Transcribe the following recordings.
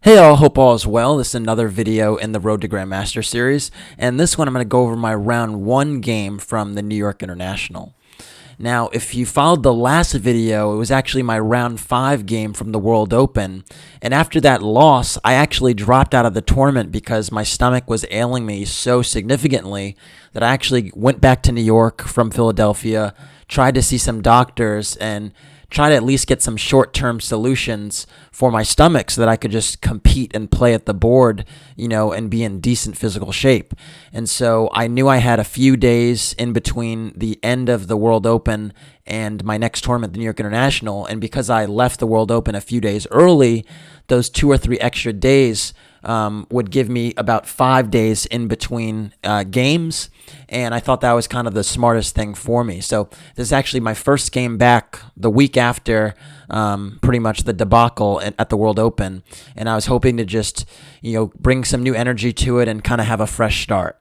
Hey all, hope all is well. This is another video in the Road to Grandmaster series, and this one I'm going to go over my round 1 game from the New York International. Now, if you followed the last video, it was actually my round 5 game from the World Open, and after that loss, I actually dropped out of the tournament because my stomach was ailing me so significantly that I actually went back to New York from Philadelphia, tried to see some doctors, and try to at least get some short-term solutions for my stomach so that I could just compete and play at the board, and be in decent physical shape. And so I knew I had a few days in between the end of the World Open and my next tournament, the New York International. And because I left the World Open a few days early, those 2 or 3 extra days would give me about 5 days in between games, and I thought that was kind of the smartest thing for me. So this is actually my first game back the week after pretty much the debacle at the World Open, and I was hoping to just bring some new energy to it and kind of have a fresh start.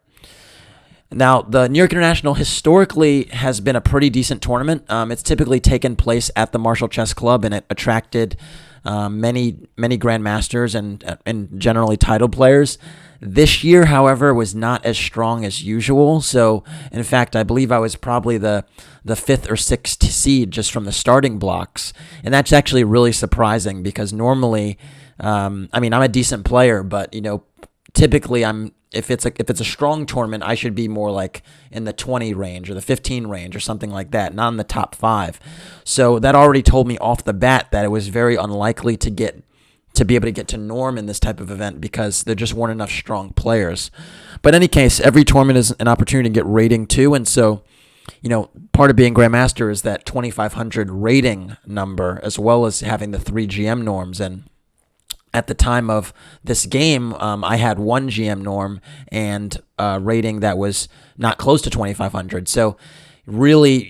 Now, the New York International historically has been a pretty decent tournament. It's typically taken place at the Marshall Chess Club, and it attracted many Grandmasters and generally title players. This year, however, was not as strong as usual. So, in fact, I believe I was probably the 5th or 6th seed just from the starting blocks. And that's actually really surprising because normally, I'm a decent player, but, typically if it's a strong tournament, I should be more like in the 20 range or the 15 range or something like that, not in the top 5. So that already told me off the bat that it was very unlikely to be able to get to norm in this type of event because there just weren't enough strong players. But in any case, every tournament is an opportunity to get rating too, and so part of being Grandmaster is that 2,500 rating number as well as having the 3 GM norms. And at the time of this game, I had 1 GM norm and a rating that was not close to 2,500. So really,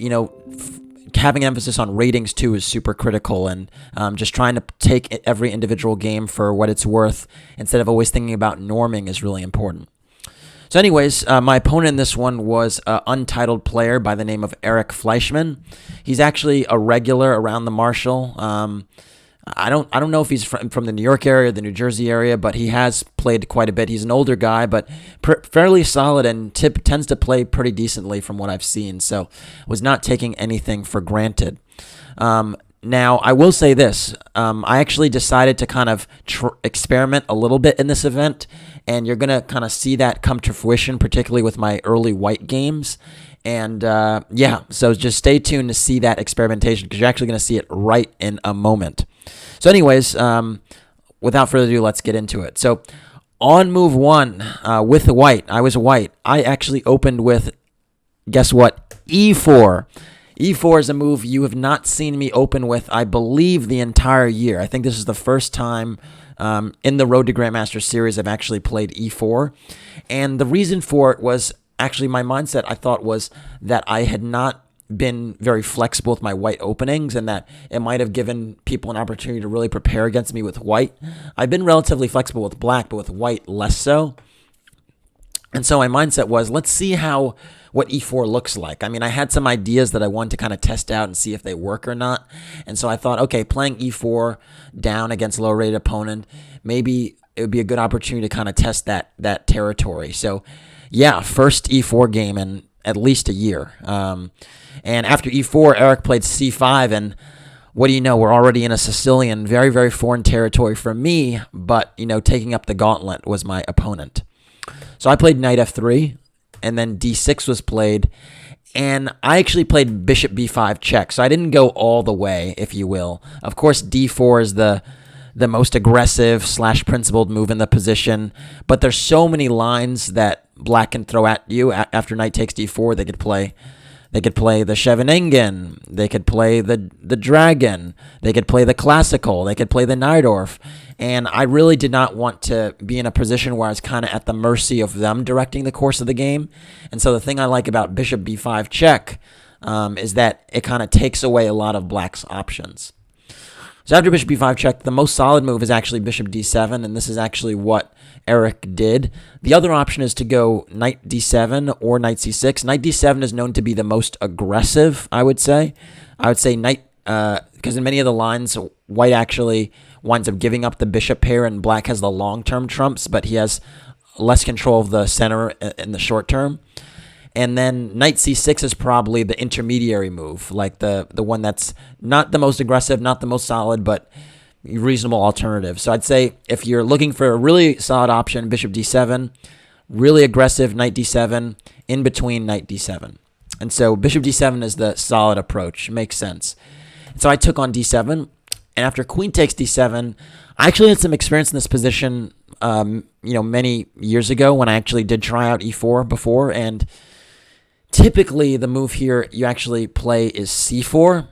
having emphasis on ratings too is super critical, and just trying to take every individual game for what it's worth instead of always thinking about norming is really important. So anyways, my opponent in this one was an untitled player by the name of Fleischman. He's actually a regular around the Marshall. I don't know if he's from the New York area, the New Jersey area, but he has played quite a bit. He's an older guy, but fairly solid and tends to play pretty decently from what I've seen. So was not taking anything for granted. Now, I will say this. I actually decided to kind of experiment a little bit in this event, and you're going to kind of see that come to fruition, particularly with my early white games. And so just stay tuned to see that experimentation because you're actually going to see it right in a moment. So anyways, without further ado, let's get into it. So on move 1, with the white, I was white. I actually opened with, guess what, e4. E4 is a move you have not seen me open with, I believe, the entire year. I think this is the first time in the Road to Grandmaster series I've actually played e4. And the reason for it was actually my mindset, I thought, was that I had not been very flexible with my white openings and that it might have given people an opportunity to really prepare against me with white. I've been relatively flexible with black, but with white, less so. And so my mindset was, let's see what e4 looks like. I had some ideas that I wanted to kind of test out and see if they work or not. And so I thought, okay, playing e4 down against a low-rated opponent, maybe it would be a good opportunity to kind of test that territory. So yeah, first e4 game in at least a year. And after e4, Eric played c5, and what do you know? We're already in a Sicilian, very, very foreign territory for me, but, taking up the gauntlet was my opponent. So I played knight f3, and then d6 was played, and I actually played bishop b5 check, so I didn't go all the way, if you will. Of course, d4 is the most aggressive / principled move in the position, but there's so many lines that black can throw at you after knight takes d4. They could play the Scheveningen, they could play the dragon, they could play the classical, they could play the Najdorf, and I really did not want to be in a position where I was kind of at the mercy of them directing the course of the game. And so the thing I like about bishop b5 check is that it kind of takes away a lot of black's options. So after bishop b5 check, the most solid move is actually bishop d7, and this is actually what Eric did. The other option is to go knight d7 or knight c6. Knight d7 is known to be the most aggressive, I would say. I would say knight, because in many of the lines, white actually winds up giving up the bishop pair, and black has the long-term trumps, but he has less control of the center in the short term. And then knight c6 is probably the intermediary move, like the one that's not the most aggressive, not the most solid, but reasonable alternative. So I'd say if you're looking for a really solid option, bishop d7, really aggressive, knight d7, in between knight d7. And so bishop d7 is the solid approach. Makes sense. And so I took on d7, and after queen takes d7, I actually had some experience in this position, many years ago when I actually did try out e4 before, and typically the move here you actually play is c4.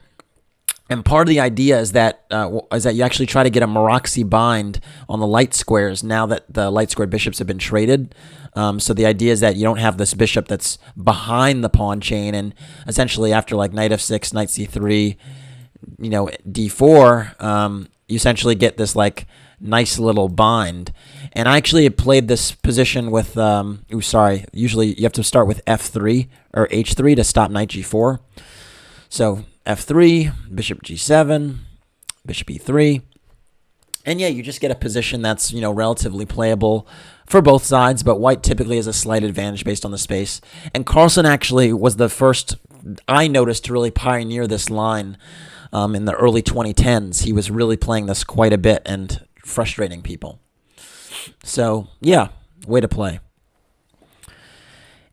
And part of the idea is that you actually try to get a Maroczy bind on the light squares now that the light squared bishops have been traded. So the idea is that you don't have this bishop that's behind the pawn chain, and essentially after like knight f6, knight c3, d4, you essentially get this like nice little bind. And I actually had played this position with, usually you have to start with f3 or h3 to stop knight g4. So f3, bishop g7, bishop e3. And yeah, you just get a position that's, relatively playable for both sides, but white typically has a slight advantage based on the space. And Carlsen actually was the first I noticed to really pioneer this line in the early 2010s. He was really playing this quite a bit and frustrating people. So yeah, way to play.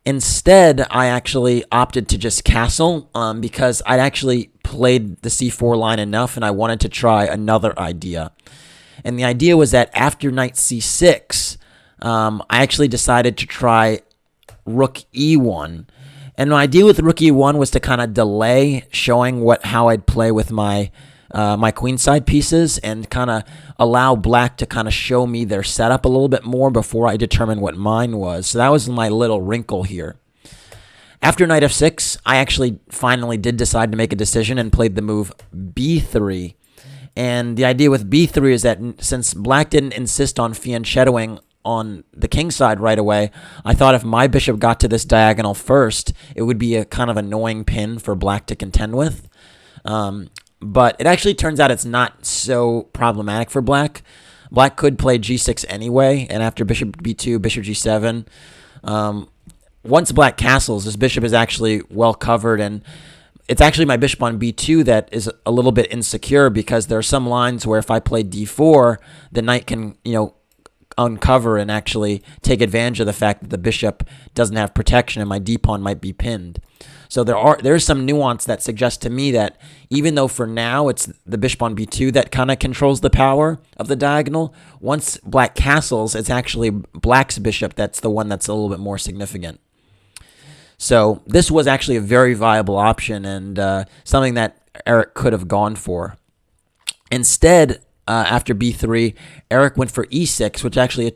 Instead, I actually opted to just castle because I'd actually played the c4 line enough and I wanted to try another idea. And the idea was that after knight c6, I actually decided to try rook e1. And my idea with rook e1 was to kind of delay showing how I'd play with my my queenside pieces and kind of allow black to kind of show me their setup a little bit more before I determine what mine was. So that was my little wrinkle here. After knight f6, I actually finally did decide to make a decision and played the move b3. And the idea with b3 is that since black didn't insist on fianchettoing on the king side right away, I thought if my bishop got to this diagonal first, it would be a kind of annoying pin for black to contend with. But it actually turns out it's not so problematic for black. Black could play g6 anyway, and after bishop b2, bishop g7, once black castles, this bishop is actually well covered, and it's actually my bishop on b2 that is a little bit insecure because there are some lines where if I play d4, the knight can, uncover and actually take advantage of the fact that the bishop doesn't have protection and my d-pawn might be pinned. So there's some nuance that suggests to me that even though for now it's the bishop on b2 that kind of controls the power of the diagonal, once black castles, it's actually black's bishop that's the one that's a little bit more significant. So this was actually a very viable option and something that Eric could have gone for. Instead, after b3, Eric went for e6, which actually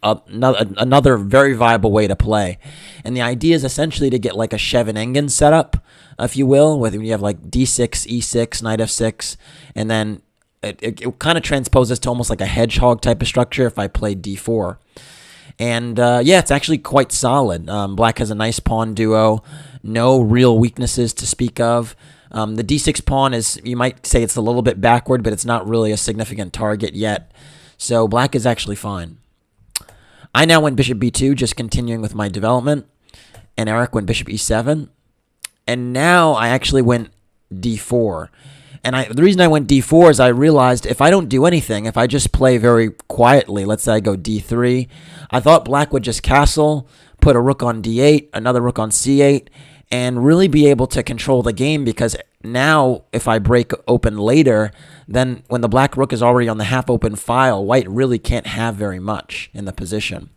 another very viable way to play. And the idea is essentially to get like a Scheveningen setup, if you will, whether you have like d6, e6, knight f6, and then it kind of transposes to almost like a hedgehog type of structure if I played d4. And yeah, it's actually quite solid. Black has a nice pawn duo, no real weaknesses to speak of. The d6 pawn is, you might say it's a little bit backward, but it's not really a significant target yet. So black is actually fine. I now went bishop b2, just continuing with my development. And Eric went bishop e7. And now I actually went d4. And the reason I went d4 is I realized if I don't do anything, if I just play very quietly, let's say I go d3, I thought black would just castle, put a rook on d8, another rook on c8, and really be able to control the game, because now if I break open later, then when the black rook is already on the half-open file, white really can't have very much in the position.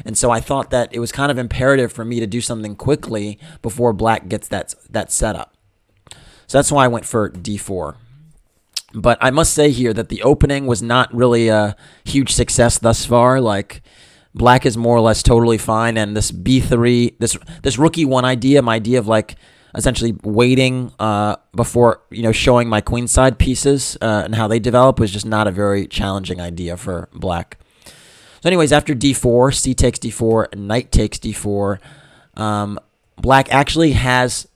And so I thought that it was kind of imperative for me to do something quickly before black gets that setup. So that's why I went for d4. But I must say here that the opening was not really a huge success thus far. Like, black is more or less totally fine, and this b3, this rook e1 idea, my idea of like essentially waiting before showing my queenside pieces and how they develop was just not a very challenging idea for black. So anyways, after d4, c takes d4, knight takes d4, black actually has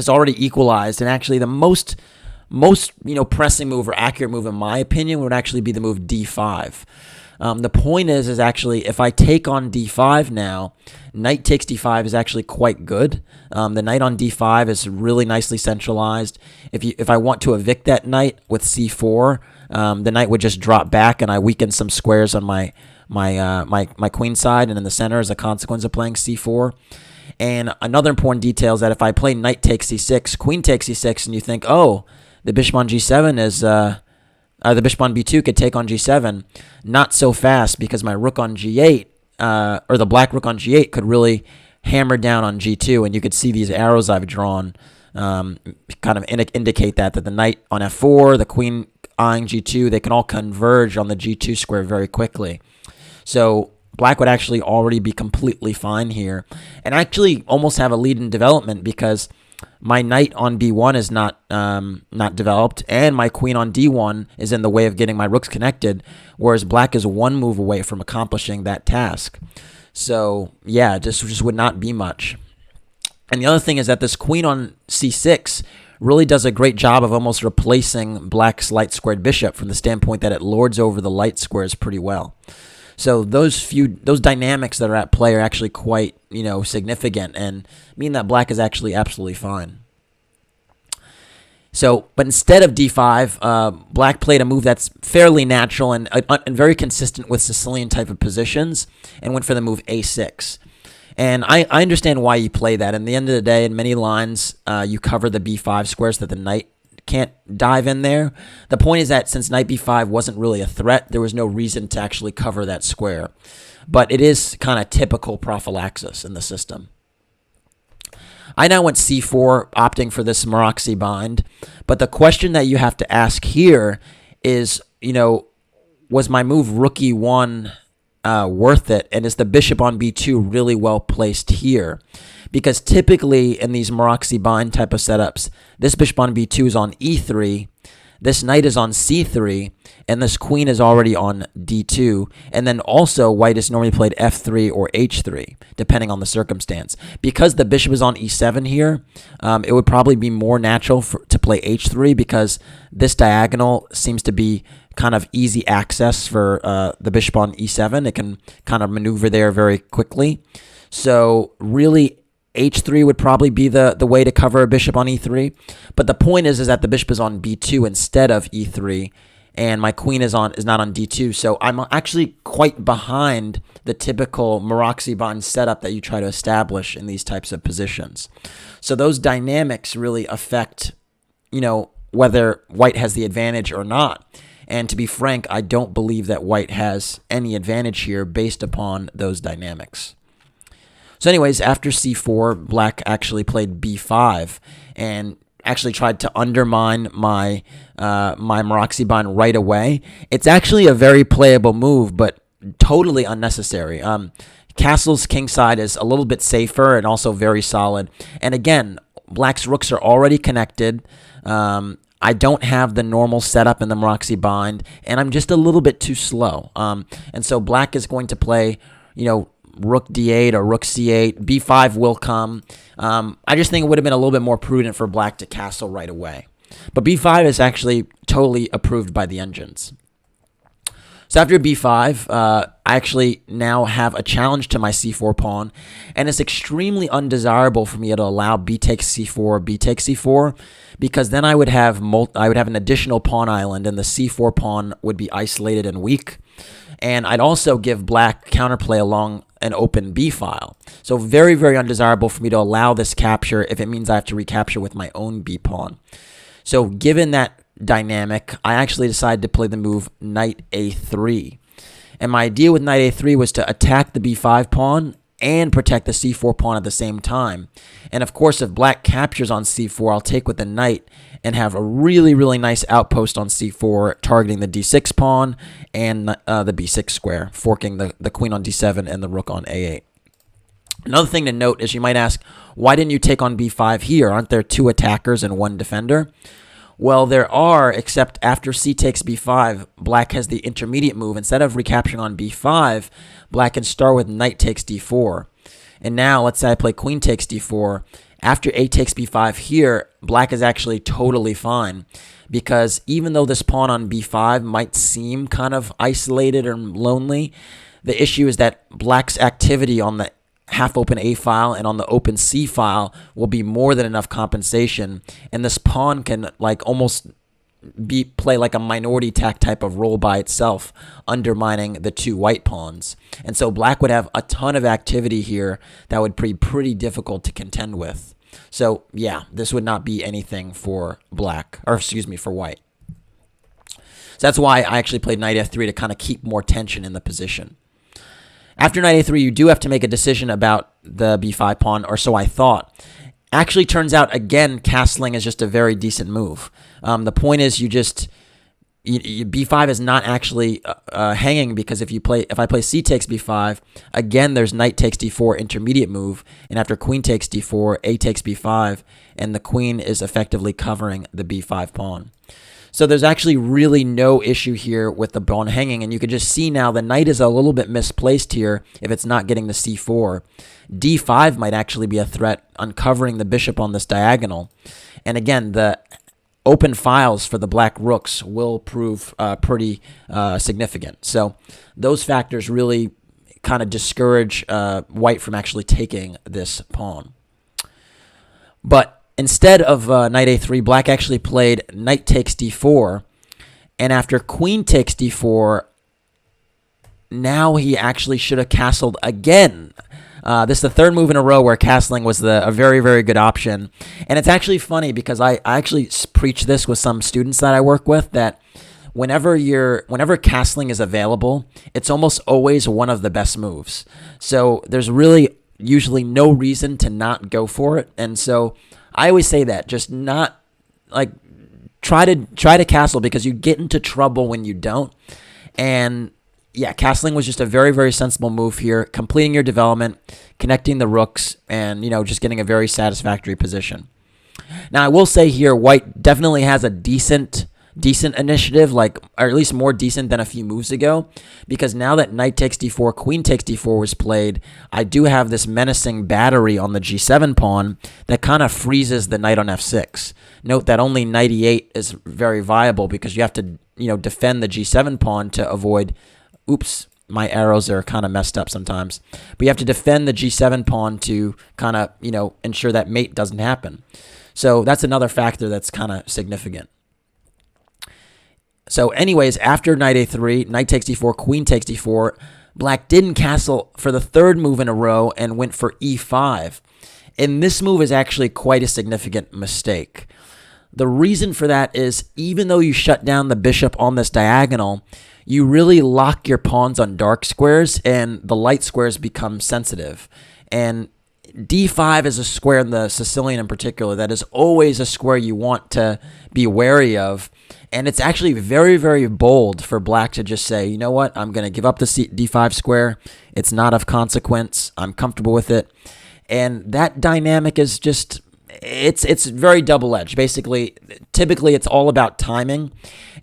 already equalized, and actually the most most, pressing move or accurate move in my opinion would actually be the move d5. The point is actually if I take on d5 now, knight takes d5 is actually quite good. The knight on d5 is really nicely centralized. If I want to evict that knight with c4, the knight would just drop back, and I weaken some squares on my queen side and in the center as a consequence of playing c4. And another important detail is that if I play knight takes c6, queen takes c6, and you think, oh, the bishop on g7 is the bishop on b2 could take on g7. Not so fast, because my rook on g8, or the black rook on g8 could really hammer down on g2, and you could see these arrows I've drawn kind of indicate that the knight on f4, the queen eyeing g2, they can all converge on the g2 square very quickly. So black would actually already be completely fine here, and actually almost have a lead in development, because my knight on b1 is not developed, and my queen on d1 is in the way of getting my rooks connected, whereas black is one move away from accomplishing that task. So yeah, this just would not be much. And the other thing is that this queen on c6 really does a great job of almost replacing black's light squared bishop, from the standpoint that it lords over the light squares pretty well. So those dynamics that are at play are actually quite, significant, and mean that black is actually absolutely fine. So, but instead of d5, black played a move that's fairly natural and very consistent with Sicilian type of positions, and went for the move a6. And I understand why you play that. In the end of the day, in many lines, you cover the b5 squares that the knight can't dive in there. The point is that since knight b5 wasn't really a threat, there was no reason to actually cover that square. But it is kind of typical prophylaxis in the system. I now went c4, opting for this Maroczy bind. But the question that you have to ask here is, was my move rook e1 worth it? And is the bishop on b2 really well placed here? Because typically in these Maroczy bind type of setups, this bishop on b2 is on e3, this knight is on c3, and this queen is already on d2. And then also white is normally played f3 or h3, depending on the circumstance. Because the bishop is on e7 here, it would probably be more natural to play h3, because this diagonal seems to be kind of easy access for the bishop on e7. It can kind of maneuver there very quickly. So really, h3 would probably be the way to cover a bishop on e3. But the point is that the bishop is on b2 instead of e3, and my queen is not on d2. So I'm actually quite behind the typical Maroczy bind setup that you try to establish in these types of positions. So those dynamics really affect, whether white has the advantage or not. And to be frank, I don't believe that white has any advantage here based upon those dynamics. So anyways, after c4, black actually played b5 and actually tried to undermine my Maroczy bind right away. It's actually a very playable move, but totally unnecessary. Castle's kingside is a little bit safer and also very solid. And again, black's rooks are already connected. I don't have the normal setup in the Maroczy bind, and I'm just a little bit too slow. And so black is going to play, rook d8 or rook c8. b5 will come. I just think it would have been a little bit more prudent for black to castle right away. But b5 is actually totally approved by the engines. So after b5, I actually now have a challenge to my c4 pawn, and it's extremely undesirable for me to allow b takes c4, b takes c4, because then I would have an additional pawn island, and the c4 pawn would be isolated and weak. And I'd also give black counterplay along an open b file. So very, very undesirable for me to allow this capture if it means I have to recapture with my own b pawn. So given that dynamic, I actually decided to play the move knight a3. And my idea with knight a3 was to attack the b5 pawn and protect the c4 pawn at the same time. And of course, if black captures on c4, I'll take with the knight and have a really, really nice outpost on c4, targeting the d6 pawn and the b6 square, forking the queen on d7 and the rook on a8. Another thing to note is you might ask, why didn't you take on b5 here? Aren't there two attackers and one defender? Well, there are, except after c takes b5, black has the intermediate move. Instead of recapturing on b5, black can start with knight takes d4. And now, let's say I play queen takes d4, After a takes b5 here, black is actually totally fine, because even though this pawn on b5 might seem kind of isolated or lonely, the issue is that black's activity on the half-open A file and on the open C file will be more than enough compensation, and this pawn can like almost play like a minority attack type of role by itself, undermining the two white pawns. And so black would have a ton of activity here that would be pretty difficult to contend with. So yeah, this would not be anything for black, or excuse me, for white. So that's why I actually played knight f3 to kind of keep more tension in the position. After knight a3, you do have to make a decision about the b5 pawn, or so I thought. Actually turns out, again, castling is just a very decent move. The point is b5 is not actually hanging, because if I play c takes b5, again, there's knight takes d4 intermediate move, and after queen takes d4, a takes b5, and the queen is effectively covering the b5 pawn. So there's actually really no issue here with the pawn hanging, and you can just see now the knight is a little bit misplaced here if it's not getting the c4. d5 might actually be a threat, uncovering the bishop on this diagonal. And again, the open files for the black rooks will prove pretty significant. So those factors really kind of discourage white from actually taking this pawn. But instead of knight a3, black actually played knight takes d4, and after queen takes d4, now he actually should have castled again. This is the third move in a row where castling was a very, very good option. And it's actually funny, because I actually preach this with some students that I work with, that whenever castling is available, it's almost always one of the best moves. So there's really usually no reason to not go for it. And so I always say that, just not like try to castle, because you get into trouble when you don't. And yeah, castling was just a very, very sensible move here, completing your development, connecting the rooks, and just getting a very satisfactory position. Now I will say here, white definitely has a decent initiative, or at least more decent than a few moves ago, because now that knight takes d4, queen takes d4 was played, I do have this menacing battery on the g7 pawn that kind of freezes the knight on f6. Note that only knight e8 is very viable, because you have to defend the g7 pawn to avoid, oops, my arrows are kind of messed up sometimes, but you have to defend the g7 pawn to kind of ensure that mate doesn't happen. So that's another factor that's kind of significant. So anyways, after knight a3, knight takes d4, queen takes d4, black didn't castle for the third move in a row and went for e5. And this move is actually quite a significant mistake. The reason for that is, even though you shut down the bishop on this diagonal, you really lock your pawns on dark squares, and the light squares become sensitive. And d5 is a square, in the Sicilian in particular, that is always a square you want to be wary of. And it's actually very, very bold for black to just say, you know what, I'm going to give up the d5 square. It's not of consequence. I'm comfortable with it. And that dynamic is just, it's very double-edged. Basically, typically it's all about timing.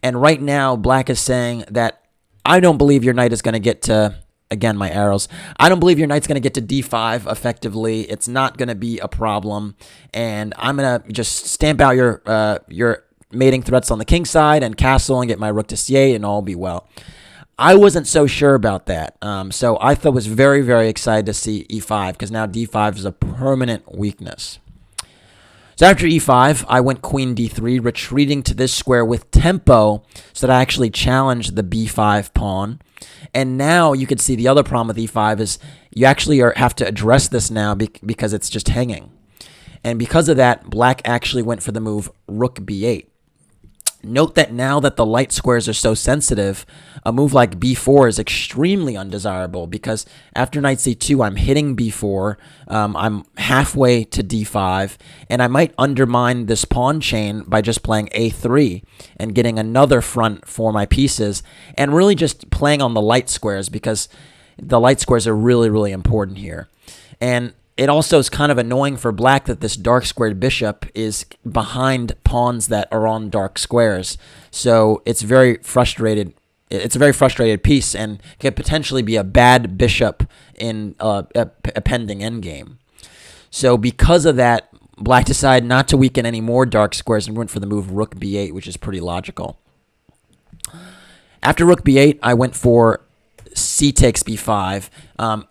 And right now, black is saying that I don't believe your knight is going to get to, again, my arrows, I don't believe your knight's going to get to d5 effectively. It's not going to be a problem. And I'm going to just stamp out your mating threats on the king side and castle and get my rook to c8 and all be well. I wasn't so sure about that. So I was very, very excited to see e5, because now d5 is a permanent weakness. So after e5, I went queen d3, retreating to this square with tempo so that I actually challenged the b5 pawn. And now you can see the other problem with e5 is you actually have to address this now because it's just hanging. And because of that, black actually went for the move rook b8. Note that now that the light squares are so sensitive, a move like b4 is extremely undesirable, because after knight c2, I'm hitting b4, I'm halfway to d5, and I might undermine this pawn chain by just playing a3 and getting another front for my pieces, and really just playing on the light squares, because the light squares are really, really important here. And it also is kind of annoying for black that this dark squared bishop is behind pawns that are on dark squares. So it's very frustrated. It's a very frustrated piece and could potentially be a bad bishop in a pending endgame. So because of that, black decided not to weaken any more dark squares and went for the move rook b8, which is pretty logical. After rook b8, I went for c takes b5,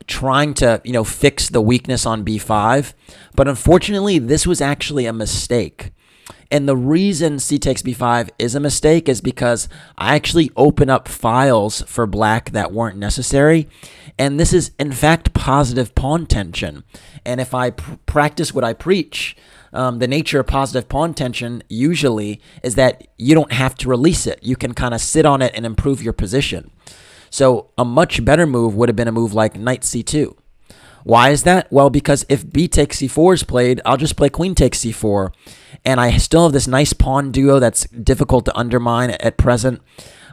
trying to, fix the weakness on b5. But unfortunately, this was actually a mistake. And the reason c takes b5 is a mistake is because I actually open up files for black that weren't necessary. And this is, in fact, positive pawn tension. And if I practice what I preach, the nature of positive pawn tension usually is that you don't have to release it. You can kind of sit on it and improve your position. So a much better move would have been a move like knight c2. Why is that? Well, because if b takes c4 is played, I'll just play queen takes c4. And I still have this nice pawn duo that's difficult to undermine at present.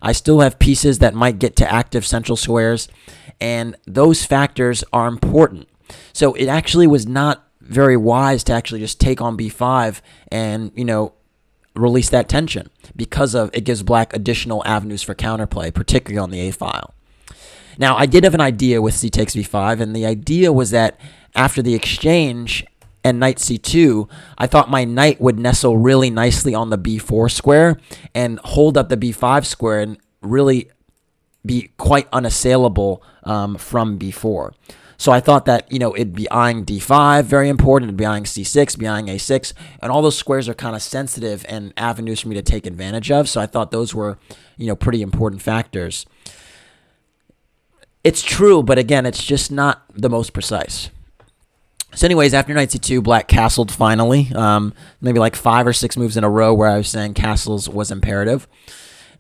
I still have pieces that might get to active central squares. And those factors are important. So it actually was not very wise to actually just take on b5 and, release that tension, because of it gives black additional avenues for counterplay, particularly on the a file. Now, I did have an idea with c takes b5, and the idea was that after the exchange and knight c2, I thought my knight would nestle really nicely on the b4 square and hold up the b5 square and really be quite unassailable from b4. So I thought that, it'd be eyeing d5, very important. It'd be eyeing c6, be eyeing a6. And all those squares are kind of sensitive and avenues for me to take advantage of. So I thought those were, pretty important factors. It's true, but again, it's just not the most precise. So anyways, after knight c2, black castled finally. Maybe like 5 or 6 moves in a row where I was saying castles was imperative.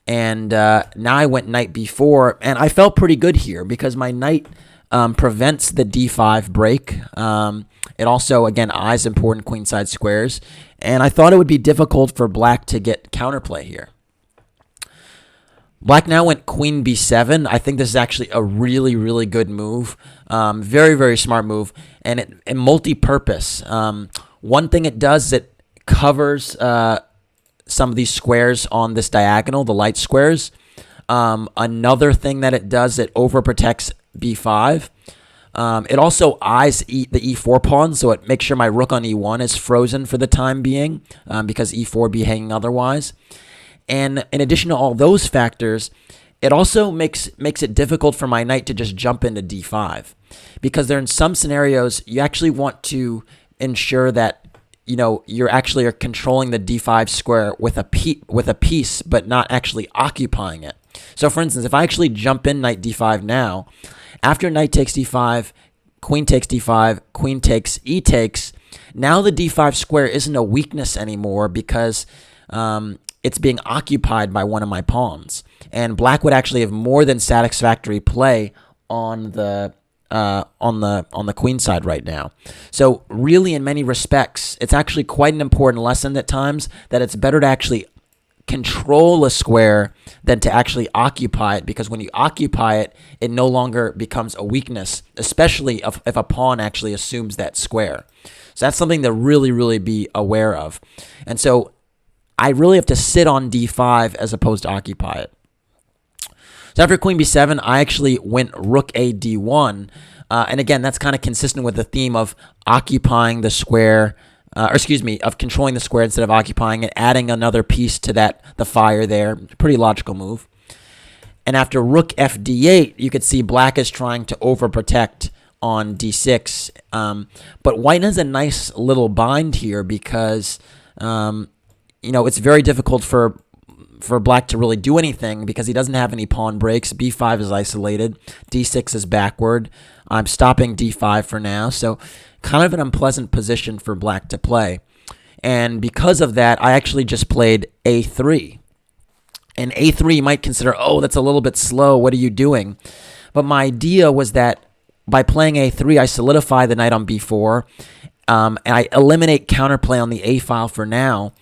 And now I went knight b4, and I felt pretty good here because my knight prevents the d5 break. It also, again, eyes important queenside squares. And I thought it would be difficult for black to get counterplay here. Black now went queen b7. I think this is actually a really, really good move. Very, very smart move. And multi-purpose. One thing it does is it covers some of these squares on this diagonal, the light squares. Another thing that it does, it overprotects b5. It also eyes the e4 pawn, so it makes sure my rook on e1 is frozen for the time being, because e4 be hanging otherwise. And in addition to all those factors, it also makes it difficult for my knight to just jump into d5, because there in some scenarios you actually want to ensure that you're actually controlling the d5 square with a piece, but not actually occupying it. So for instance, if I actually jump in knight d5 now, after knight takes d5, queen takes d5, queen takes e takes, now the d5 square isn't a weakness anymore because it's being occupied by one of my pawns. And black would actually have more than satisfactory play on the queen side right now. So really, in many respects, it's actually quite an important lesson at times that it's better to actually control a square than to actually occupy it, because when you occupy it, it no longer becomes a weakness, especially if a pawn actually assumes that square. So that's something to really, really be aware of. And so I really have to sit on d5 as opposed to occupy it. So after queen b7, I actually went rook a d1. And again, that's kind of consistent with the theme of occupying the square, of controlling the square instead of occupying it, adding another piece to the fire there. Pretty logical move. And after rook f d8, you could see black is trying to overprotect on d6. But white has a nice little bind here because, it's very difficult for black to really do anything because he doesn't have any pawn breaks. b5 is isolated. d6 is backward. I'm stopping d5 for now. So kind of an unpleasant position for black to play. And because of that, I actually just played a3. And a3 you might consider, oh, that's a little bit slow. What are you doing? But my idea was that by playing a3, I solidify the knight on b4. And I eliminate counterplay on the a file for now.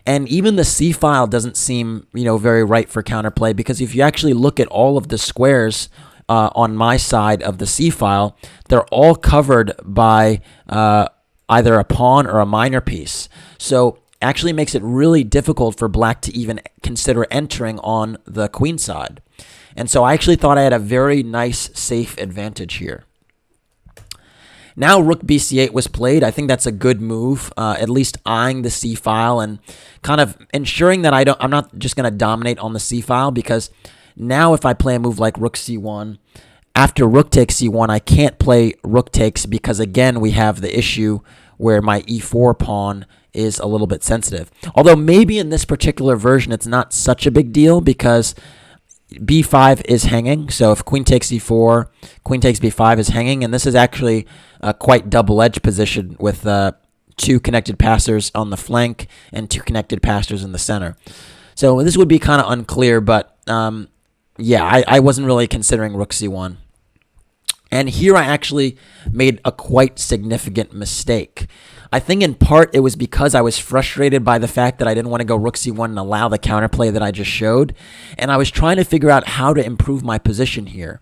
And even the c file doesn't seem, very right for counterplay, because if you actually look at all of the squares on my side of the c file, they're all covered by either a pawn or a minor piece. So actually makes it really difficult for black to even consider entering on the queen side. And so I actually thought I had a very nice, safe advantage here. Now rook bc8 was played. I think that's a good move, at least eyeing the c file and kind of ensuring that I'm not just going to dominate on the c file, because now if I play a move like rook c1, after rook takes c1, I can't play rook takes because, again, we have the issue where my e4 pawn is a little bit sensitive. Although maybe in this particular version it's not such a big deal because b5 is hanging. So if queen takes e4, queen takes b5 is hanging, and this is actually a quite double-edged position with two connected passers on the flank and two connected passers in the center. So this would be kind of unclear, but yeah, I wasn't really considering rook c1. And here I actually made a quite significant mistake. I think in part it was because I was frustrated by the fact that I didn't want to go rook c1 and allow the counterplay that I just showed. And I was trying to figure out how to improve my position here.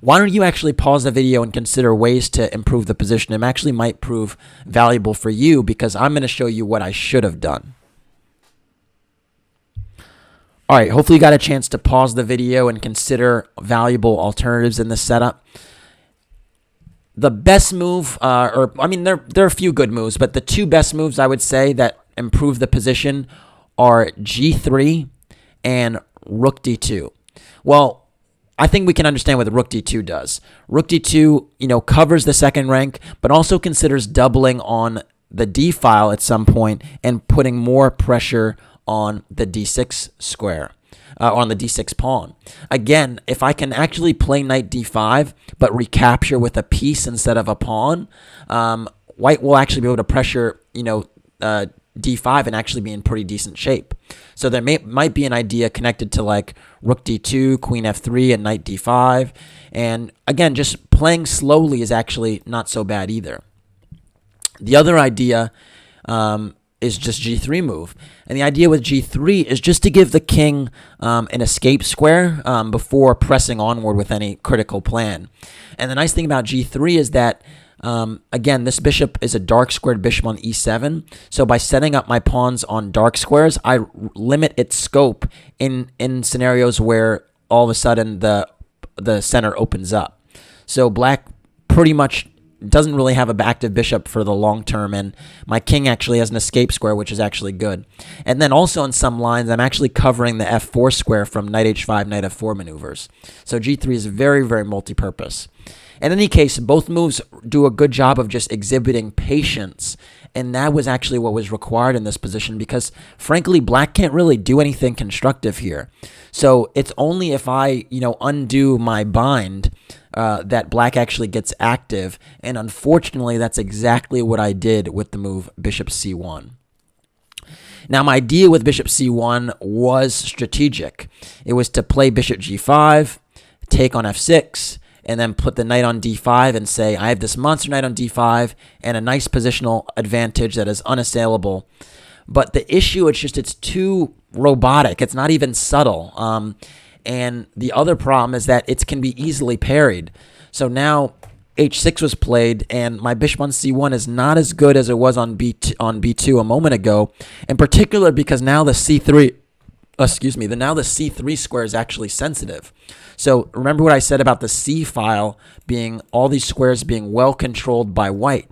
Why don't you actually pause the video and consider ways to improve the position? It actually might prove valuable for you because I'm going to show you what I should have done. All right, hopefully you got a chance to pause the video and consider valuable alternatives in this setup. The best move, there are a few good moves, but the two best moves I would say that improve the position are g3 and rook d2. Well, I think we can understand what the rook d2 does. Rook d2, covers the second rank, but also considers doubling on the d file at some point and putting more pressure on the d6 square. On the d6 pawn. Again, if I can actually play knight d5, but recapture with a piece instead of a pawn, white will actually be able to pressure, d5 and actually be in pretty decent shape. So there might be an idea connected to like rook d2, queen f3, and knight d5. And again, just playing slowly is actually not so bad either. The other idea is just g3 move. And the idea with g3 is just to give the king an escape square before pressing onward with any critical plan. And the nice thing about g3 is that, again, this bishop is a dark squared bishop on e7. So by setting up my pawns on dark squares, I limit its scope in scenarios where all of a sudden the center opens up. So black pretty much doesn't really have a active bishop for the long term, and my king actually has an escape square, which is actually good. And then also on some lines, I'm actually covering the f4 square from knight h5, knight f4 maneuvers. So g3 is very, very multi-purpose. In any case, both moves do a good job of just exhibiting patience, and that was actually what was required in this position because, frankly, black can't really do anything constructive here. So it's only if I, undo my bind that black actually gets active, and unfortunately, that's exactly what I did with the move bishop c1. Now, my idea with bishop c1 was strategic. It was to play bishop g5, take on f6, and then put the knight on d5 and say, I have this monster knight on d5 and a nice positional advantage that is unassailable. But the issue is just it's too robotic. It's not even subtle. And the other problem is that it can be easily parried. So now h6 was played, and my bishop on c1 is not as good as it was on b2 a moment ago, in particular because now the c3 square is actually sensitive. So remember what I said about the c file being all these squares being well controlled by white.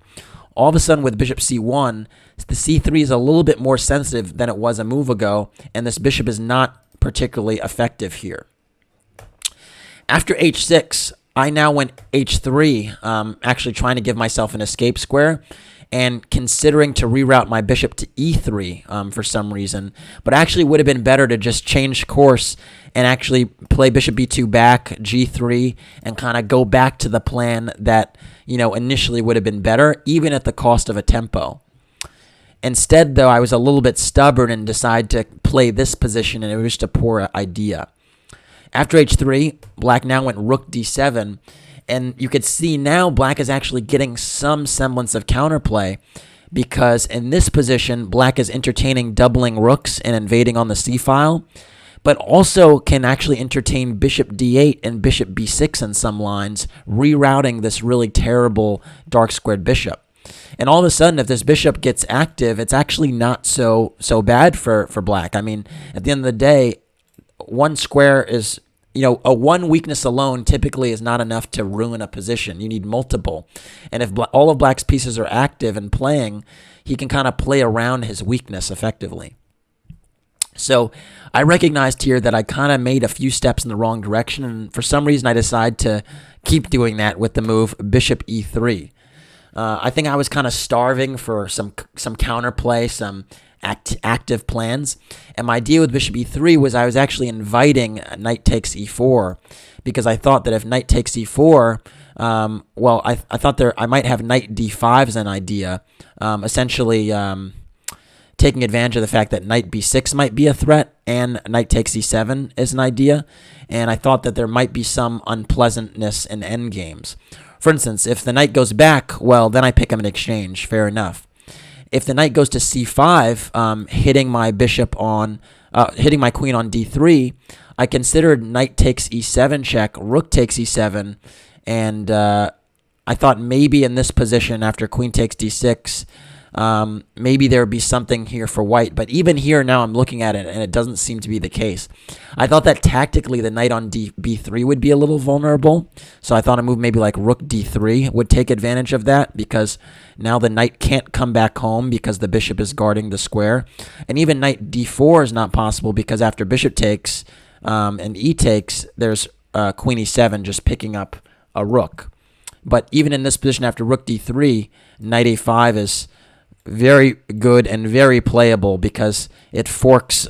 All of a sudden with bishop c1, the c3 is a little bit more sensitive than it was a move ago, and this bishop is not particularly effective here. After h6, I now went h3, actually trying to give myself an escape square and considering to reroute my bishop to e3 for some reason. But actually would have been better to just change course and actually play bishop b2 back, g3, and kind of go back to the plan that, initially would have been better, even at the cost of a tempo. Instead, though, I was a little bit stubborn and decided to play this position, and it was just a poor idea. After h3, black now went rook d7, and you could see now black is actually getting some semblance of counterplay because in this position, black is entertaining doubling rooks and invading on the c-file, but also can actually entertain bishop d8 and bishop b6 in some lines, rerouting this really terrible dark squared bishop. And all of a sudden, if this bishop gets active, it's actually not so bad for black. I mean, at the end of the day, one square is a one weakness alone typically is not enough to ruin a position. You need multiple. And if all of Black's pieces are active and playing, he can kind of play around his weakness effectively. So I recognized here that I kind of made a few steps in the wrong direction, and for some reason I decided to keep doing that with the move bishop e3. I think I was kind of starving for some counterplay, some active plans. And my idea with bishop e3 was I was actually inviting knight takes e4, because I thought that if knight takes e4, I thought I might have knight d5 as an idea, essentially taking advantage of the fact that knight b6 might be a threat and knight takes e7 is an idea. And I thought that there might be some unpleasantness in endgames. For instance, if the knight goes back, well, then I pick him in exchange. Fair enough. If the knight goes to c5, hitting my queen on d3, I considered knight takes e7 check, rook takes e7, and I thought maybe in this position after queen takes d6, maybe there would be something here for white. But even here now I'm looking at it and it doesn't seem to be the case. I thought that tactically the knight on b3 would be a little vulnerable. So I thought a move maybe like rook d3 would take advantage of that, because now the knight can't come back home because the bishop is guarding the square. And even knight d4 is not possible, because after bishop takes and e takes, there's queen e7 just picking up a rook. But even in this position after rook d3, knight a5 is very good and very playable, because it forks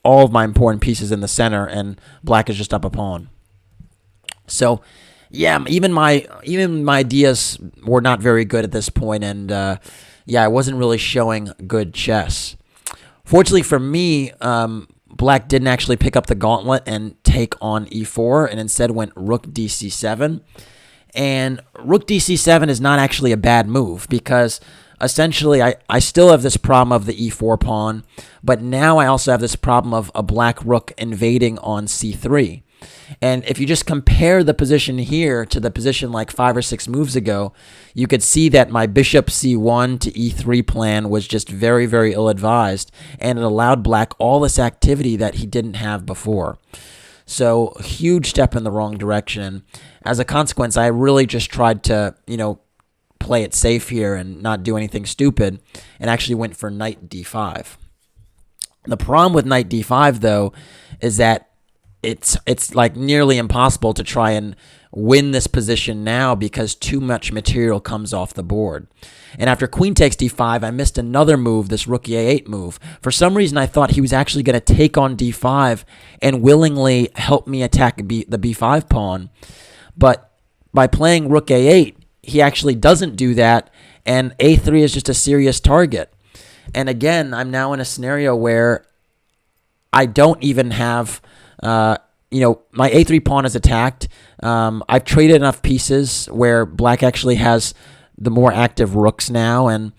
all of my important pieces in the center and black is just up a pawn. So yeah, even my ideas were not very good at this point, and I wasn't really showing good chess. Fortunately for me, black didn't actually pick up the gauntlet and take on e4, and instead went rook dc7. And rook dc7 is not actually a bad move, because essentially, I still have this problem of the e4 pawn, but now I also have this problem of a black rook invading on c3. And if you just compare the position here to the position like 5 or 6 moves ago, you could see that my bishop c1 to e3 plan was just very, very ill-advised, and it allowed black all this activity that he didn't have before. So, huge step in the wrong direction. As a consequence, I really just tried to, play it safe here and not do anything stupid, and actually went for knight d5. The problem with knight d5, though, is that it's like nearly impossible to try and win this position now, because too much material comes off the board. And after queen takes d5, I missed another move, this rook e8 move. For some reason, I thought he was actually going to take on d5 and willingly help me attack the b5 pawn. But by playing rook a8, he actually doesn't do that, and a3 is just a serious target. And again, I'm now in a scenario where I don't even have, my a3 pawn is attacked. I've traded enough pieces where black actually has the more active rooks now, and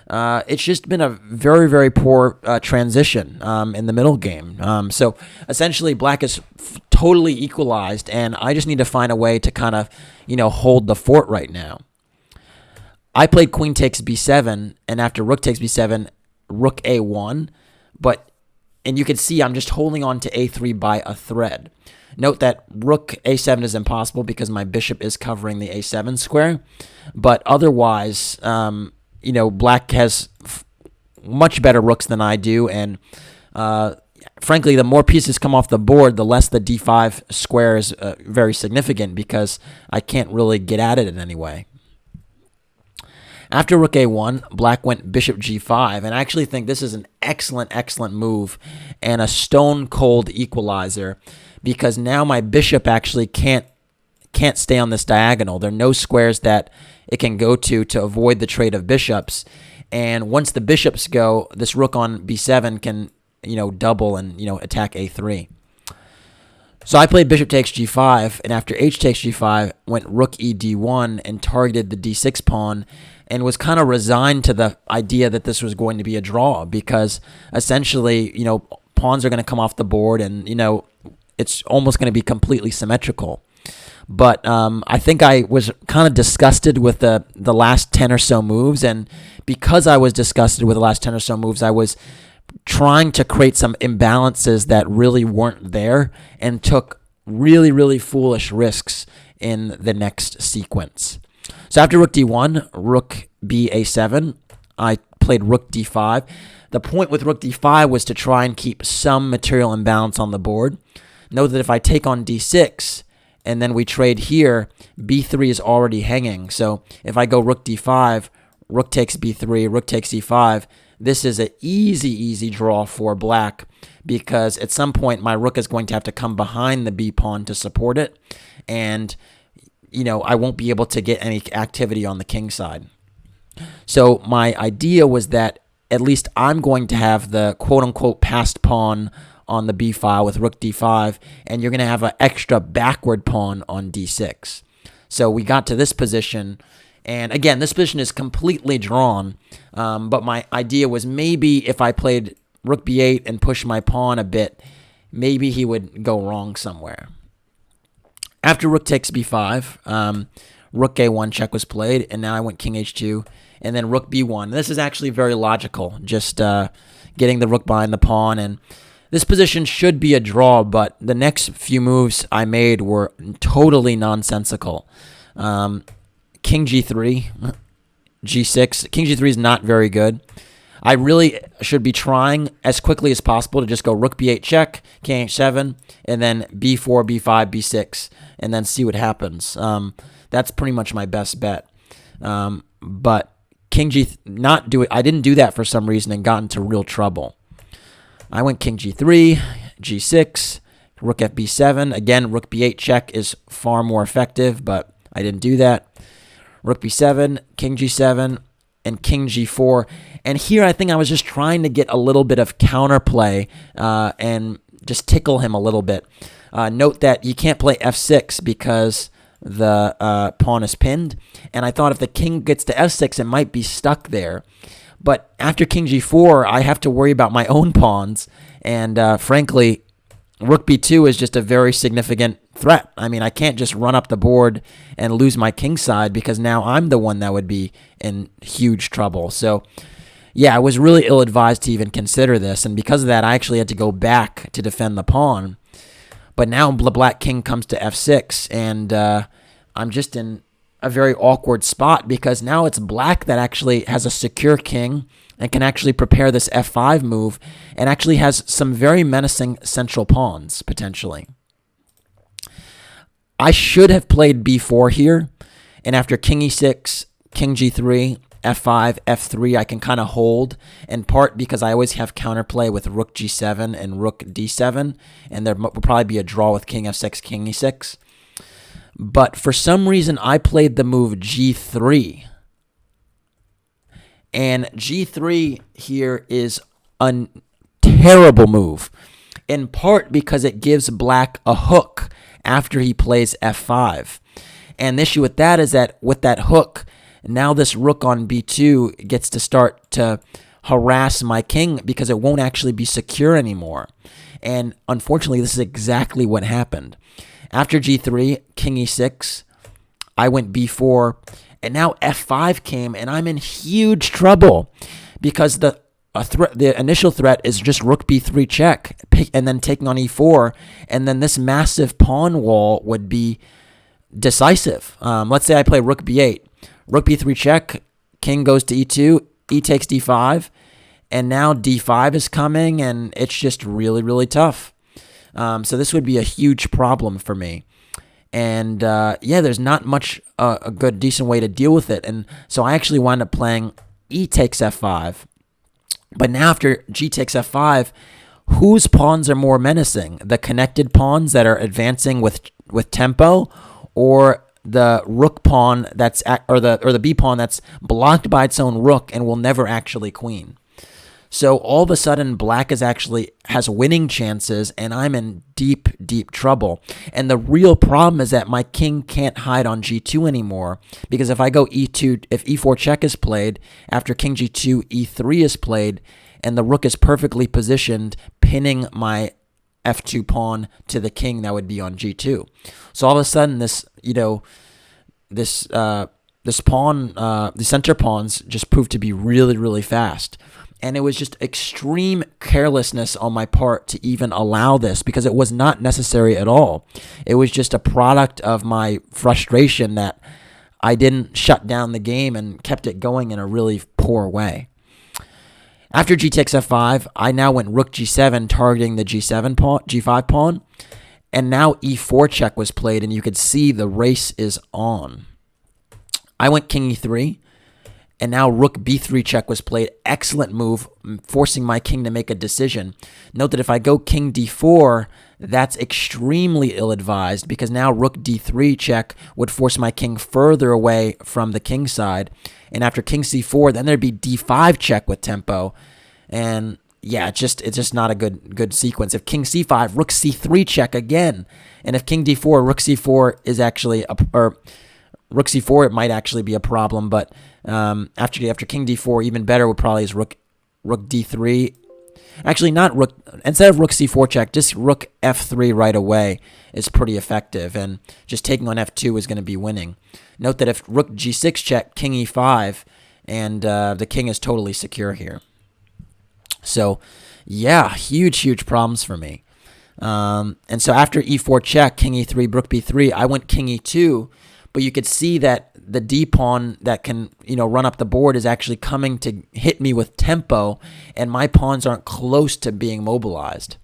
it's just been a very, very poor transition in the middle game. So essentially, black is totally equalized, and I just need to find a way to kind of, hold the fort right now. I played queen takes b7, and after rook takes b7, rook a1, and you can see I'm just holding on to a3 by a thread. Note that rook a7 is impossible because my bishop is covering the a7 square, but otherwise, black has much better rooks than I do, and frankly, the more pieces come off the board, the less the d5 square is very significant, because I can't really get at it in any way. After rook a1, black went bishop g5, and I actually think this is an excellent, excellent move and a stone-cold equalizer, because now my bishop actually can't stay on this diagonal. There are no squares that it can go to avoid the trade of bishops, and once the bishops go, this rook on b7 can, double and, attack a3. So I played bishop takes g5, and after h takes g5, went rook e d1 and targeted the d6 pawn, and was kind of resigned to the idea that this was going to be a draw, because essentially, pawns are going to come off the board, and, it's almost going to be completely symmetrical. But I think I was kind of disgusted with the last 10 or so moves, and because I was disgusted with the last 10 or so moves, I was trying to create some imbalances that really weren't there, and took really, really foolish risks in the next sequence. So after rook d1, rook ba7, I played rook d5. The point with rook d5 was to try and keep some material imbalance on the board. Note that if I take on d6 and then we trade here, b3 is already hanging. So if I go rook d5, rook takes b3, rook takes e5, this is an easy draw for black, because at some point my rook is going to have to come behind the b pawn to support it, and I won't be able to get any activity on the king side. So my idea was that at least I'm going to have the quote-unquote passed pawn on the b file with rook d5, and you're going to have an extra backward pawn on d6. So we got to this position, and again, this position is completely drawn, but my idea was maybe if I played rook b8 and pushed my pawn a bit, maybe he would go wrong somewhere. After rook takes b5, rook a1 check was played, and now I went king h2, and then rook b1. This is actually very logical, just getting the rook behind the pawn, and this position should be a draw, but the next few moves I made were totally nonsensical. King g3, g6. King g3 is not very good. I really should be trying as quickly as possible to just go rook b8 check, king h7, and then b4, b5, b6, and then see what happens. That's pretty much my best bet. But king g, I didn't do that for some reason and got into real trouble. I went king g3, g6, rook fb7. Again, rook b8 check is far more effective, but I didn't do that. Rook b7, king g7, and king g4. And here I think I was just trying to get a little bit of counterplay and just tickle him a little bit. Note that you can't play f6 because the pawn is pinned. And I thought if the king gets to f6, it might be stuck there. But after king g4, I have to worry about my own pawns. And frankly, rook b2 is just a very significant threat. I mean, I can't just run up the board and lose my king side, because now I'm the one that would be in huge trouble. So, yeah, I was really ill-advised to even consider this. And because of that, I actually had to go back to defend the pawn. But now the black king comes to f6, and I'm just in a very awkward spot, because now it's black that actually has a secure king and can actually prepare this f5 move and actually has some very menacing central pawns, potentially. I should have played b4 here, and after king e6, king g3, f5, f3, I can kind of hold, in part because I always have counterplay with rook g7 and rook d7, and there will probably be a draw with king f6, king e6. But for some reason, I played the move g3. And g3 here is a terrible move, in part because it gives black a hook after he plays f5. And the issue with that is that with that hook, now this rook on b2 gets to start to harass my king because it won't actually be secure anymore. And unfortunately, this is exactly what happened. After g3, king e6, I went b4, and now f5 came, and I'm in huge trouble because the initial threat is just rook b3 check, and then taking on e4, and then this massive pawn wall would be decisive. Let's say I play rook b8, rook b3 check, king goes to e2, e takes d5, and now d5 is coming, and it's just really, really tough. So this would be a huge problem for me. And yeah, there's not much a good, decent way to deal with it. And so I actually wound up playing e takes f5. But now after g takes f5, whose pawns are more menacing? The connected pawns that are advancing with tempo, or the rook pawn that's or the b pawn that's blocked by its own rook and will never actually queen? So all of a sudden, black has winning chances, and I'm in deep, deep trouble. And the real problem is that my king can't hide on g2 anymore, because if I go e2, if e4 check is played, after king g2, e3 is played, and the rook is perfectly positioned, pinning my f2 pawn to the king that would be on g2. So all of a sudden, this pawn, the center pawns just proved to be really, really fast. And it was just extreme carelessness on my part to even allow this, because it was not necessary at all. It was just a product of my frustration that I didn't shut down the game and kept it going in a really poor way. After g takes f5, I now went rook g7, targeting the g7 pawn, g5 pawn. And now e4 check was played, and you could see the race is on. I went king e3. And now rook b3 check was played. Excellent move, forcing my king to make a decision. Note that if I go king d4, that's extremely ill-advised, because now rook d3 check would force my king further away from the king side. And after king c4, then there'd be d5 check with tempo. And yeah, it's just not a good sequence. If king c5, rook c3 check again. And if king d4, rook c4 is actually rook c4, it might actually be a problem, but after king d4, even better would probably is rook d3. Actually, not rook. Instead of rook c4 check, just rook f3 right away is pretty effective, and just taking on f2 is going to be winning. Note that if rook g6 check, king e5, and the king is totally secure here. So, yeah, huge problems for me. And so after e4 check, king e3, rook b3, I went king e2. But you could see that the d pawn that can, run up the board is actually coming to hit me with tempo, and my pawns aren't close to being mobilized.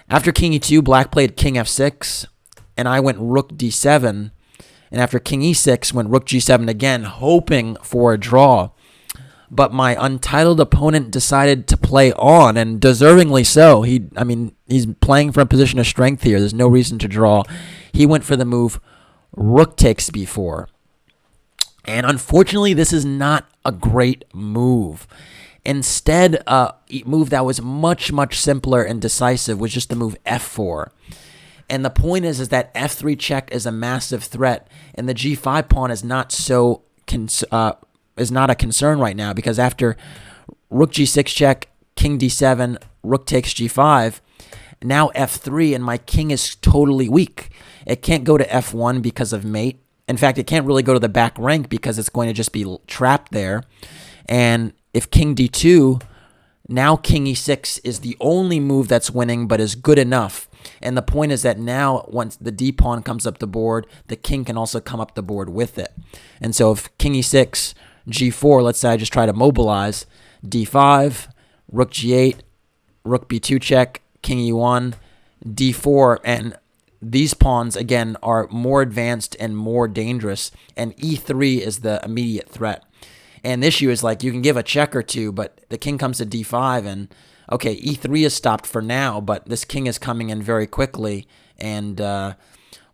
After king e2, black played king f6, and I went rook d7. And after king e6, went rook g7 again, hoping for a draw. But my untitled opponent decided to play on, and deservingly so. He's playing from a position of strength here. There's no reason to draw. He went for the move rook takes b4. And unfortunately, this is not a great move. Instead, a move that was much simpler and decisive was just the move f4. And the point is that f3 check is a massive threat, and the g5 pawn is not a concern right now, because after rook g6 check, king d7, rook takes g5, now f3, and my king is totally weak. It can't go to f1 because of mate. In fact, it can't really go to the back rank because it's going to just be trapped there. And if king d2, now king e6 is the only move that's winning, but is good enough. And the point is that now, once the d pawn comes up the board, the king can also come up the board with it. And so if king e6, g4, let's say I just try to mobilize, d5, rook g8, rook b2 check, king e1, d4, and these pawns, again, are more advanced and more dangerous, and e3 is the immediate threat. And the issue is, you can give a check or two, but the king comes to d5, and, okay, e3 is stopped for now, but this king is coming in very quickly, and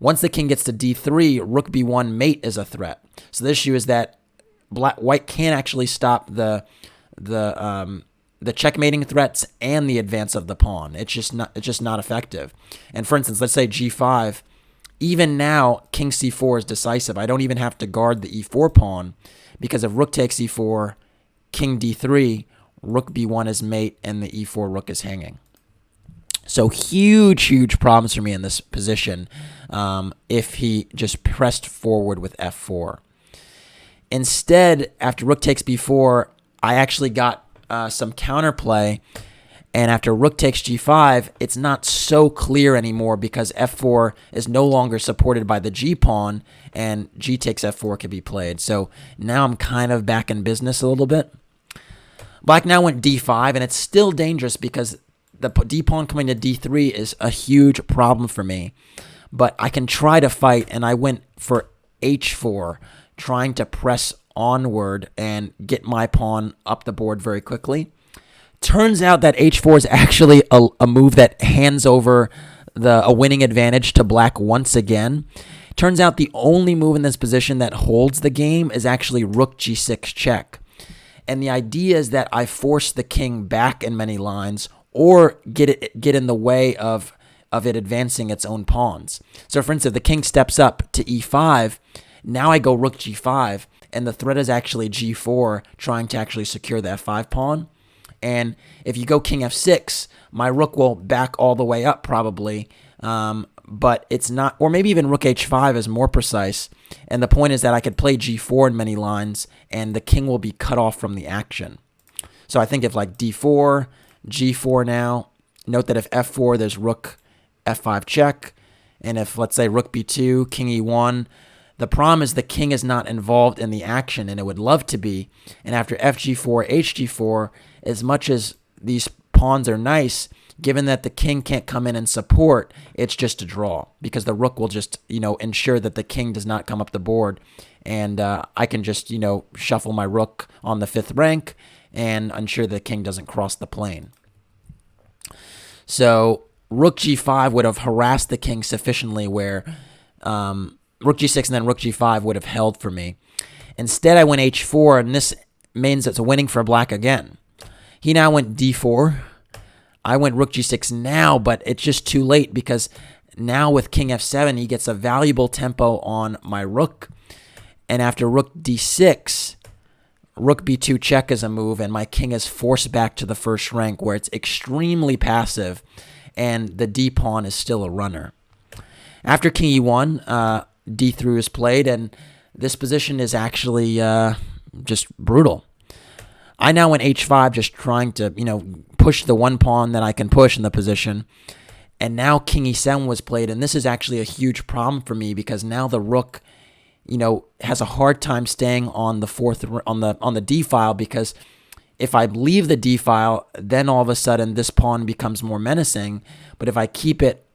once the king gets to d3, rook b1 mate is a threat. So the issue is that white can't actually stop the checkmating threats and the advance of the pawn. It's just not effective. And for instance, let's say g5. Even now, king c4 is decisive. I don't even have to guard the e4 pawn, because if rook takes e4, king d3, rook b1 is mate, and the e4 rook is hanging. So huge problems for me in this position if he just pressed forward with f4. Instead, after rook takes b4, I actually got some counterplay, and after rook takes g5, it's not so clear anymore, because f4 is no longer supported by the g pawn, and g takes f4 can be played. So now I'm kind of back in business a little bit. Black now went d5, and it's still dangerous because the d pawn coming to d3 is a huge problem for me. But I can try to fight, and I went for h4, trying to press onward and get my pawn up the board very quickly. Turns out that h4 is actually a move that hands over a winning advantage to black once again. Turns out the only move in this position that holds the game is actually rook g6 check. And the idea is that I force the king back in many lines, or get in the way of it advancing its own pawns. So for instance, if the king steps up to e5, now I go rook g5, and the threat is actually g4, trying to actually secure the f5 pawn. And if you go king f6, my rook will back all the way up probably, but it's not, or maybe even rook h5 is more precise. And the point is that I could play g4 in many lines, and the king will be cut off from the action. So I think if like d4, g4 now, note that if f4, there's rook f5 check. And if, let's say, rook b2, king e1, the problem is the king is not involved in the action, and it would love to be. And after fg4, hg4, as much as these pawns are nice, given that the king can't come in and support, it's just a draw because the rook will just, ensure that the king does not come up the board. And I can just, shuffle my rook on the 5th rank and ensure the king doesn't cross the plane. So rook g5 would have harassed the king sufficiently where rook g6 and then rook g5 would have held for me. Instead, I went h4, and this means it's a winning for black again. He now went d4. I went rook g6 now, but it's just too late because now with king f7, he gets a valuable tempo on my rook. And after rook d6, rook b2 check is a move, and my king is forced back to the 1st rank where it's extremely passive, and the d pawn is still a runner. After king e1, d3 is played, and this position is actually just brutal. I now went h5, just trying to, push the one pawn that I can push in the position. And now king e7 was played, and this is actually a huge problem for me because now the rook, has a hard time staying on the on the d file, because if I leave the d file, then all of a sudden this pawn becomes more menacing. But if I keep it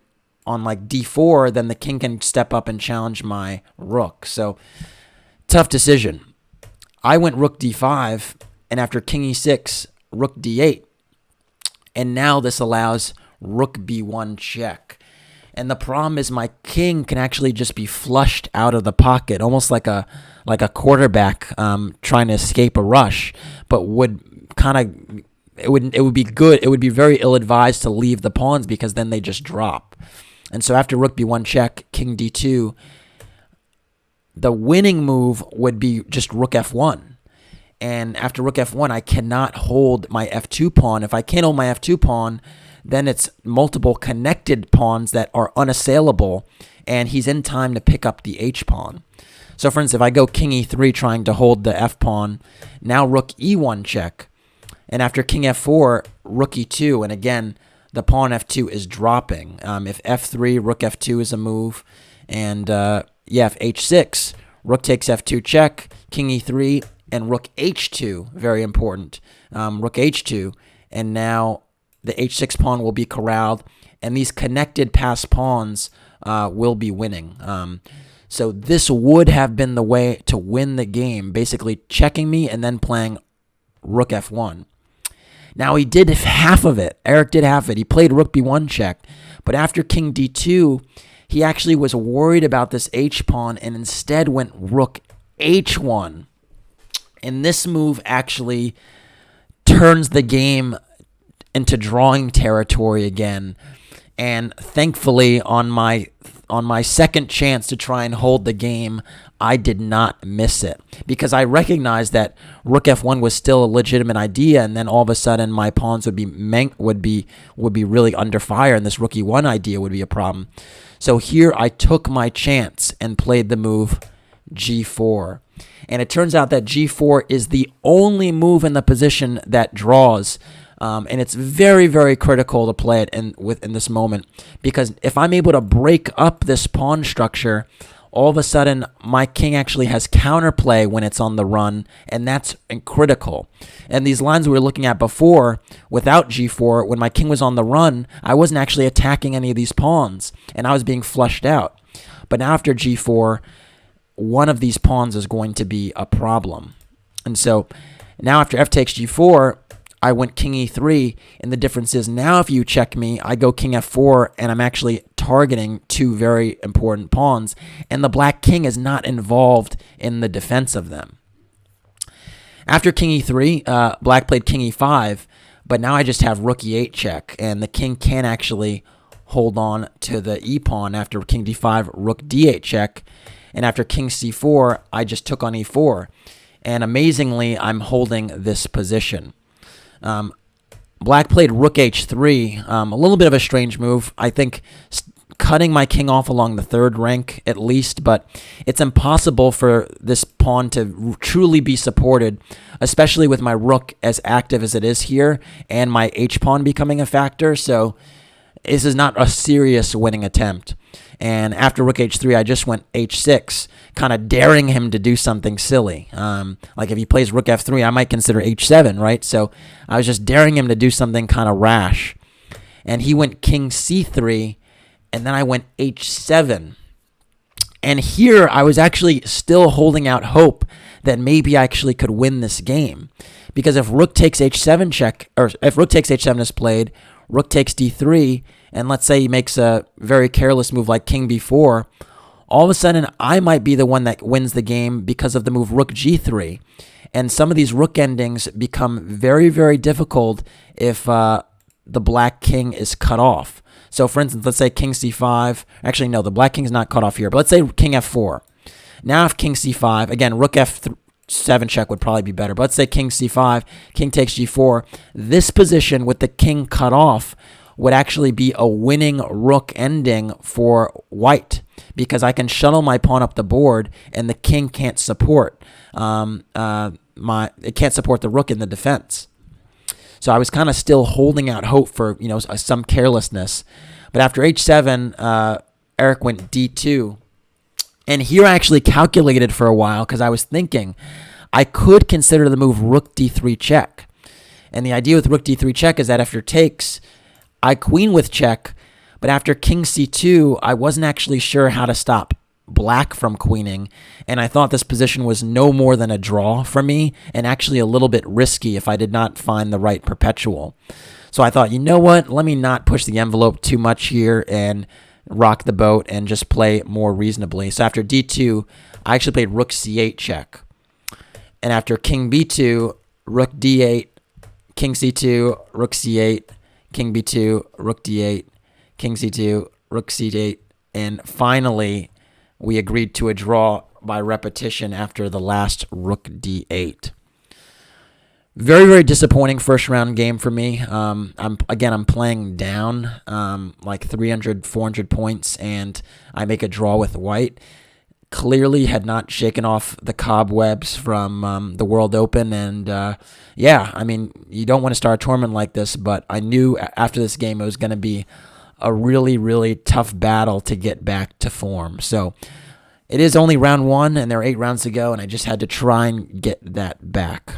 on like d4, then the king can step up and challenge my rook. So tough decision. I went rook d5, and after king e6, rook d8. And now this allows rook b1 check. And the problem is my king can actually just be flushed out of the pocket, almost like a quarterback trying to escape a rush, but would kind of it would be good. It would be very ill-advised to leave the pawns because then they just drop. And so after rook b1 check, king d2, the winning move would be just rook f1. And after rook f1, I cannot hold my f2 pawn. If I can't hold my f2 pawn, then it's multiple connected pawns that are unassailable, and he's in time to pick up the h pawn. So for instance, if I go king e3 trying to hold the f pawn, now rook e1 check. And after king f4, rook e2, and again, the pawn f2 is dropping. If f3, rook f2 is a move. And if h6, rook takes f2 check, king e3, and rook h2, very important. Rook h2, and now the h6 pawn will be corralled, and these connected passed pawns will be winning. So this would have been the way to win the game, basically checking me and then playing rook f1. Now he did half of it. Eric did half of it. He played rook b1 check, but after king d2, he actually was worried about this h pawn and instead went rook h1. And this move actually turns the game into drawing territory again. And thankfully, on my second chance to try and hold the game, I did not miss it because I recognized that rook f1 was still a legitimate idea, and then all of a sudden my pawns would be really under fire, and this rook e1 idea would be a problem. So here I took my chance and played the move g4. And it turns out that g4 is the only move in the position that draws. And it's very, very critical to play it in this moment, because if I'm able to break up this pawn structure, all of a sudden my king actually has counterplay when it's on the run, and that's critical. And these lines we were looking at before, without g4, when my king was on the run, I wasn't actually attacking any of these pawns, and I was being flushed out. But now after g4, one of these pawns is going to be a problem. And so now after f takes g4, I went king e3, and the difference is now if you check me, I go king f4, and I'm actually targeting two very important pawns, and the black king is not involved in the defense of them. After king e3, black played king e5, but now I just have rook e8 check, and the king can't actually hold on to the e pawn. After king d5, rook d8 check, and after king c4, I just took on e4, and amazingly, I'm holding this position. Black played rook h3, a little bit of a strange move. I think cutting my king off along the third rank at least, but it's impossible for this pawn to truly be supported, especially with my rook as active as it is here and my h-pawn becoming a factor. So this is not a serious winning attempt. And after rook h3, I just went h6, kind of daring him to do something silly. Like if he plays rook f3, I might consider h7, right? So I was just daring him to do something kind of rash. And he went king c3, and then I went h7. And here I was actually still holding out hope that maybe I actually could win this game. Because if rook takes h7 check, or if rook takes h7 is played, rook takes d3, and let's say he makes a very careless move like king b4, all of a sudden I might be the one that wins the game because of the move rook g3. And some of these rook endings become very, very difficult if the black king is cut off. So for instance, let's say king c5. Actually, no, the black king is not cut off here, but let's say king f4. Now if king c5, again, rook f7 check would probably be better, but let's say king c5, king takes g4. This position with the king cut off would actually be a winning rook ending for white, because I can shuttle my pawn up the board and the king can't support it can't support the rook in the defense. So I was kind of still holding out hope for, you know, some carelessness. But after h7, Eric went d2. And here I actually calculated for a while because I was thinking I could consider the move rook d3 check. And the idea with rook d3 check is that after takes, I queen with check. But after king c2, I wasn't actually sure how to stop black from queening, and I thought this position was no more than a draw for me, and actually a little bit risky if I did not find the right perpetual. So I thought, you know what, let me not push the envelope too much here and rock the boat and just play more reasonably. So after d2, I actually played rook c8 check. And after king b2, rook d8, king c2, rook c8, king b2, rook d8, king c2, rook c8, and finally we agreed to a draw by repetition after the last rook d8. Very, very disappointing first round game for me. I'm playing down like 300, 400 points, and I make a draw with white. Clearly had not shaken off the cobwebs from the World Open, and yeah, I mean, you don't want to start a tournament like this, but I knew after this game it was going to be a really, really tough battle to get back to form. So it is only round one, and there are 8 rounds to go, and I just had to try and get that back.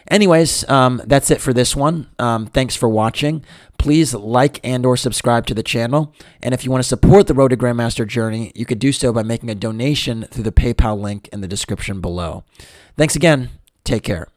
Anyways, that's it for this one. Thanks for watching. Please like and or subscribe to the channel. And if you want to support the Road to Grandmaster journey, you could do so by making a donation through the PayPal link in the description below. Thanks again. Take care.